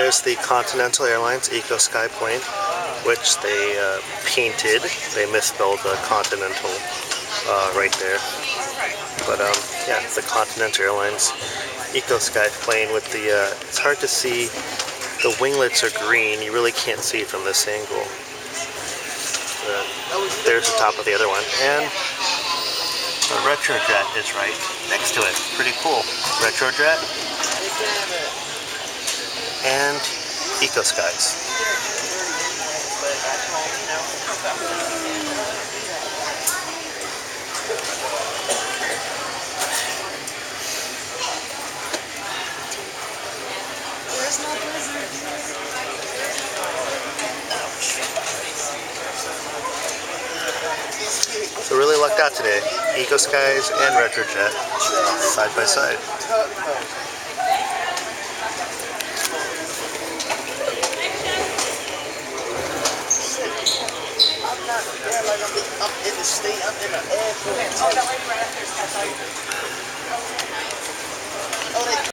there's the Continental Airlines Eco Sky plane, which they painted. They misspelled the Continental right there. But yeah, the Continental Airlines Eco Sky plane with the, it's hard to see, the winglets are green. You really can't see it from this angle. There's the top of the other one. And the RetroJet is right next to it. Pretty cool. RetroJet and Eco Skies. There's no blizzard. So really lucked out today. Eco Skies and RetroJet side by side. I'm in the state, I'm in the airport. Oh, that way right after.